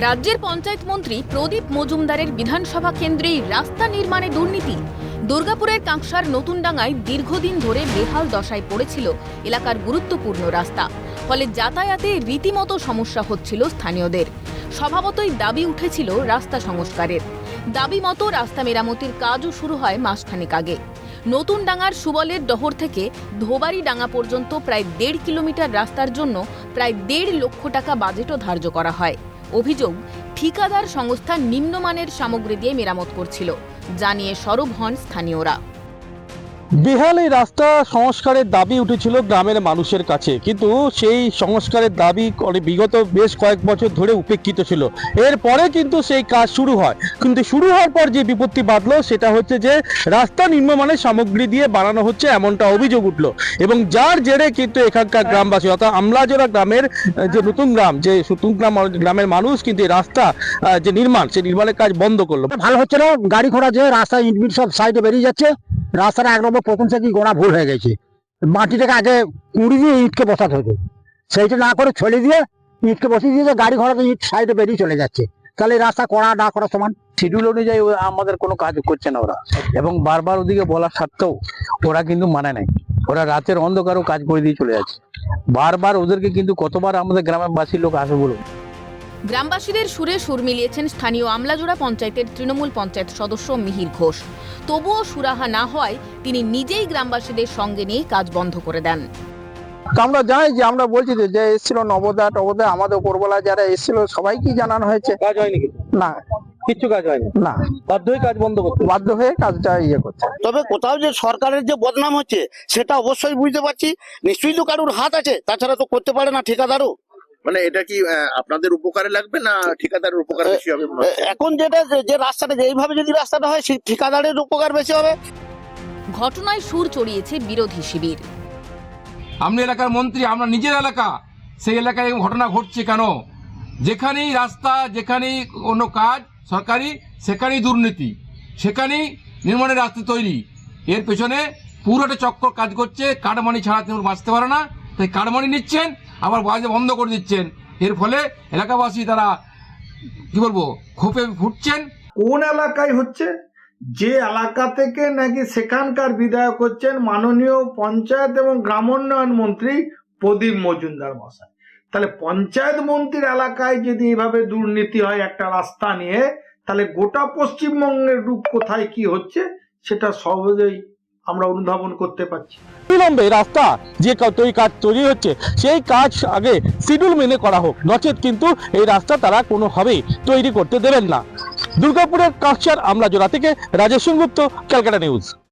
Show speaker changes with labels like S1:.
S1: রাজ্যের পঞ্চায়েত মন্ত্রী প্রদীপ মজুমদারের বিধানসভা কেন্দ্রেই রাস্তা নির্মাণে দুর্নীতি। দুর্গাপুরের কাঁকসার নতুনডাঙ্গায় দীর্ঘদিন ধরে বেহাল দশায় পড়েছিল এলাকার গুরুত্বপূর্ণ রাস্তা। ফলে যাতায়াতে রীতিমতো সমস্যা হচ্ছিল স্থানীয়দের। স্বভাবতই দাবি উঠেছিল রাস্তা সংস্কারের। দাবি মতো রাস্তা মেরামতির কাজও শুরু হয় মাসখানেক আগে। নতুনডাঙ্গার সুবলের ডহর থেকে ধোবাড়িডাঙ্গা পর্যন্ত প্রায় 1.5 কিলোমিটার রাস্তার জন্য প্রায় 1.5 লক্ষ টাকা বাজেটও ধার্য করা হয়। অভিযোগ, ঠিকাদার সংস্থা নিম্নমানের সামগ্রী দিয়ে মেরামত করছিল, জানিয়ে সরব হন স্থানীয়রা।
S2: বেহাল এই রাস্তা সংস্কারের দাবি উঠেছিল গ্রামের মানুষের কাছে, কিন্তু সেই সংস্কারের দাবি বিগত বেশ কয়েক বছর ধরে উপেক্ষিত ছিল। এরপরে কিন্তু সেই কাজ শুরু হয়, কিন্তু শুরু হওয়ার পর যে বিপত্তি বাঁধলো সেটা হচ্ছে যে রাস্তা নিম্নমানের সামগ্রী দিয়ে বানানো হচ্ছে, এমনটা অভিযোগ উঠলো। এবং যার জেরে কিন্তু এখানকার গ্রামবাসী অর্থাৎ আমলাজোড়া গ্রামের যে নতুন গ্রামের মানুষ কিন্তু এই রাস্তা যে নির্মাণ, সেই নির্মাণের কাজ বন্ধ করলো।
S3: ভালো হচ্ছে না, গাড়ি ঘোড়া যে রাস্তায় ইট সব সাইডে বেরিয়ে যাচ্ছে। রাস্তাটা এক নম্বর প্রথম থেকেই গোড়া ভুল হয়ে গেছে। মাটিটাকে আগে কুড়ি দিয়ে ইটকে বসাতে হতো, সেইটা না করে ছড়ে দিয়ে ইটকে বসিয়ে দিয়েছে, গাড়ি ঘোড়াতে ইট সাইডে বেরিয়ে চলে যাচ্ছে। তাহলে রাস্তা করা না করা সমান।
S2: শিডিউল অনুযায়ী আমাদের কোনো কাজ করছে না ওরা, এবং বারবার ওদিকে বলা সত্ত্বেও ওরা কিন্তু মানে নাই। ওরা রাতের অন্ধকারও কাজ করে দিয়ে চলে যাচ্ছে। বারবার ওদেরকে কিন্তু কতবার আমাদের গ্রামের বাসীর লোক আসবে বলুন।
S1: গ্রামবাসীদের সুরে সুর মিলিয়েছেন স্থানীয় আমলাজোড়া পঞ্চায়েতের তৃণমূল পঞ্চায়েত সদস্য মিহির ঘোষ। তবুও সুরাহা না হওয়ায় তিনি নিজেই গ্রামবাসীদের সঙ্গে নিয়ে কাজ বন্ধ করে দেন।
S3: আমরা জানি যে আমরা বলছি যে এসেছিল নবদা আমাদের উপরবেলা যারা এসেছিল সবাইকে জানানো হয়েছে।
S2: কাজ হয়নি,
S3: না
S2: কিচ্ছু কাজ হয়নি,
S3: না,
S2: বাধ্য হয়ে কাজ বন্ধ করতে,
S3: বাধ্য হয়ে কাজটা করছে।
S4: তবে কোথাও যে সরকারের যে বদনাম হচ্ছে সেটা অবশ্যই বুঝতে পারছি। নিশ্চয়ই তো কারোর হাত আছে, তাছাড়া তো করতে পারে না ঠিকাদারও।
S5: মানে এটা কি আপনাদের উপকারে লাগবে না ঠিকাদারের উপকার বেশি হবে?
S4: এখন যেটা যে রাস্তাটা এইভাবে যদি রাস্তাটা হয় সেই ঠিকাদারের উপকার বেশি হবে।
S1: ঘটনায় সুর চড়িয়েছে বিরোধী শিবির।
S6: আপনি এলাকার মন্ত্রী, আমরা নিজের এলাকা, সেই এলাকায় এই ঘটনা ঘটছে কেন? যেখানেই রাস্তা, যেখানেই কোনো কাজ সরকারি, সেখানেই দুর্নীতি, সেখানেই নির্মাণের রাস্তা তৈরি। এর পেছনে পুরোটা চক্কর কাজ করছে। কাটমানি ছাড়া তিনি বাঁচতে পারে না, তাই কাটমানি নিচ্ছেন, আবার বাজে বন্ধ করে দিচ্ছেন। এর ফলে এলাকাবাসী তারা কি বলবো ক্ষোভে ফুটছেন।
S7: কোন এলাকায় হচ্ছে? যে এলাকা থেকে নাকি সেখানকার বিধায়ক হচ্ছেন মাননীয় পঞ্চায়েত এবং গ্রামোন্নয়ন মন্ত্রী প্রদীপ মজুমদার মশাই। তাহলে পঞ্চায়েত মন্ত্রীর এলাকায় যদি এইভাবে দুর্নীতি হয় একটা রাস্তা নিয়ে, তাহলে গোটা পশ্চিমবঙ্গের রূপ কোথায় কি হচ্ছে সেটা সহজেই আমরা অনুধাবন করতে পারছি।
S2: বিলম্বে রাস্তা যে কাজ তৈরি হচ্ছে সেই কাজ আগে শিডিউল মেনে করা হোক, নচেত কিন্তু এই রাস্তা তারা কোনোভাবেই তৈরি করতে দেবেন না। দুর্গাপুরের কাঁকসার আমলাজোড়া থেকে রাজেশ সেনগুপ্ত, ক্যালকাটা নিউজ।